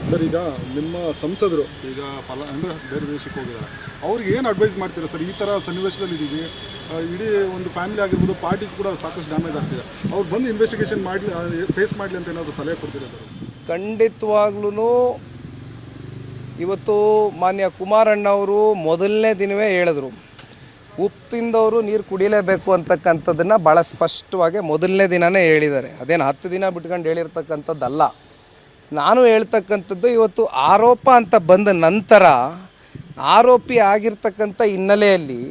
Sir, ಈಗ ನಿಮ್ಮ ಸಂಸದರು ಈಗ ಅಂದರೆ ಬೇರೆ ದೇಶಕ್ಕೆ ಹೋಗಿದ್ದಾರೆ, ಅವ್ರಿಗೆ ಏನು ಅಡ್ವೈಸ್ ಮಾಡ್ತೀರಾ ಸರ್? ಈ ಥರ ಸನ್ನಿವೇಶದಲ್ಲಿ ಇದ್ದೀವಿ, ಇಡೀ ಒಂದು ಫ್ಯಾಮಿಲಿ ಆಗಿರ್ಬೋದು, ಪಾರ್ಟಿ ಕೂಡ ಸಾಕಷ್ಟು ಡ್ಯಾಮೇಜ್ ಆಗ್ತಿದೆ. ಅವ್ರು ಬಂದು ಇನ್ವೆಸ್ಟಿಗೇಷನ್ ಮಾಡಲಿ, ಫೇಸ್ ಮಾಡಲಿ ಅಂತ ಏನಾದರೂ ಸಲಹೆ ಕೊಡ್ತೀರಾ ಸರ್? ಖಂಡಿತವಾಗ್ಲೂ ಇವತ್ತು ಮಾನ್ಯ ಕುಮಾರಣ್ಣವರು ಮೊದಲನೇ ದಿನವೇ ಹೇಳಿದ್ರು, ಉಪ್ಪು ತಿಂದವರು ನೀರು ಕುಡಿಲೇಬೇಕು ಅಂತಕ್ಕಂಥದ್ದನ್ನು ಭಾಳ ಸ್ಪಷ್ಟವಾಗಿ ಮೊದಲನೇ ದಿನವೇ ಹೇಳಿದ್ದಾರೆ. ಅದೇನು 10 ದಿನ ಬಿಟ್ಕೊಂಡು ಹೇಳಿರ್ತಕ್ಕಂಥದ್ದಲ್ಲ. ನಾನು ಹೇಳ್ತಕ್ಕಂಥದ್ದು ಇವತ್ತು ಆರೋಪ ಅಂತ ಬಂದ ನಂತರ ಆರೋಪಿ ಆಗಿರ್ತಕ್ಕಂಥ ಹಿನ್ನೆಲೆಯಲ್ಲಿ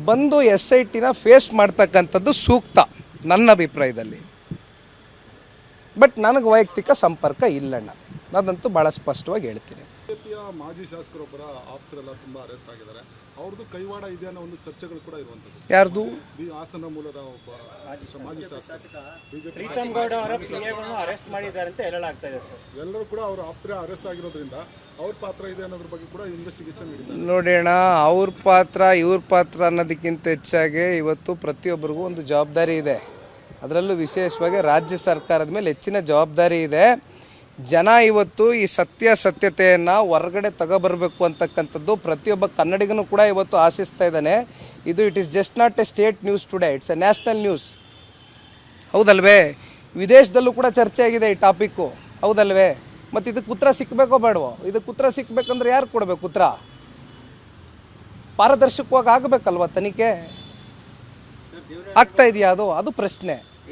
ಬಂದು SITನ ಫೇಸ್ ಮಾಡ್ತಕ್ಕಂಥದ್ದು ಸೂಕ್ತ ನನ್ನ ಅಭಿಪ್ರಾಯದಲ್ಲಿ. ಬಟ್ ನನಗೆ ವೈಯಕ್ತಿಕ ಸಂಪರ್ಕ ಇಲ್ಲಣ್ಣ, ಅದಂತೂ ಭಾಳ ಸ್ಪಷ್ಟವಾಗಿ ಹೇಳ್ತೀನಿ. ಬಿಜೆಪಿಯ ಮಾಜಿ ಶಾಸಕರೊಬ್ಬರ ಆಪ್ತರೆಲ್ಲ ತುಂಬ ಅರೆಸ್ಟ್ ಆಗಿದ್ದಾರೆ. ಅವ್ರದ್ದು ಕೈವಾಡ ಇದೆ ಅನ್ನೋ ಒಂದು ಚರ್ಚೆಗಳು ಕೂಡ ಇರುವಂಥದ್ದು. ಯಾರ್ದು? ಹಾಸನ ಮೂಲದ ಒಬ್ಬ ಮಾಜಿ ಶಾಸಕ ಬಿಜೆಪಿ ಪ್ರೀತಮ್ ಗೌಡ ಅವರ ಪಿಎಗಳನ್ನು ಅರೆಸ್ಟ್ ಮಾಡಿದ್ದಾರೆ ಅಂತ ಹೇಳಲಾಗ್ತಾ ಇದೆ ಸರ್. ಎಲ್ಲರೂ ಕೂಡ ಅವ್ರ ಆಪ್ತರೇ ಅರೆಸ್ಟ್ ಆಗಿರೋದ್ರಿಂದ ಅವ್ರ ಪಾತ್ರ ಇದೆ ಅನ್ನೋದ್ರ ಬಗ್ಗೆ ಕೂಡ ಇನ್ವೆಸ್ಟಿಗೇಷನ್ ನಡೀತಾರೆ. ನೋಡೋಣ, ಅವ್ರ ಪಾತ್ರ ಇವ್ರ ಪಾತ್ರ ಅನ್ನೋದಕ್ಕಿಂತ ಹೆಚ್ಚಾಗಿ ಇವತ್ತು ಪ್ರತಿಯೊಬ್ಬರಿಗೂ ಒಂದು ಜವಾಬ್ದಾರಿ ಇದೆ. ಅದರಲ್ಲೂ ವಿಶೇಷವಾಗಿ ರಾಜ್ಯ ಸರ್ಕಾರದ ಮೇಲೆ ಹೆಚ್ಚಿನ ಜವಾಬ್ದಾರಿ ಇದೆ. ಜನ ಇವತ್ತು ಈ ಸತ್ಯತೆಯನ್ನು ಹೊರಗಡೆ ತಗೊಬರಬೇಕು ಅಂತಕ್ಕಂಥದ್ದು ಪ್ರತಿಯೊಬ್ಬ ಕನ್ನಡಿಗನೂ ಕೂಡ ಇವತ್ತು ಆಶಿಸ್ತಾ ಇದ್ದಾನೆ. It is just not a state news today, it's a national news. ಹೌದಲ್ವೇ? ವಿದೇಶದಲ್ಲೂ ಕೂಡ ಚರ್ಚೆ ಆಗಿದೆ ಈ ಟಾಪಿಕ್ಕು, ಹೌದಲ್ವೇ? ಮತ್ತು ಇದಕ್ಕೆ ಉತ್ತರ ಸಿಕ್ಕಬೇಕೋ ಬೇಡವೋ? ಇದಕ್ಕೆ ಉತ್ತರ ಸಿಕ್ಕಬೇಕಂದ್ರೆ ಯಾರು ಕೊಡಬೇಕು ಉತ್ತರ? ಪಾರದರ್ಶಕವಾಗಿ ಆಗಬೇಕಲ್ವ ತನಿಖೆ? ಆಗ್ತಾ ಇದೆಯಾ? ಅದು ಪ್ರಶ್ನೆ.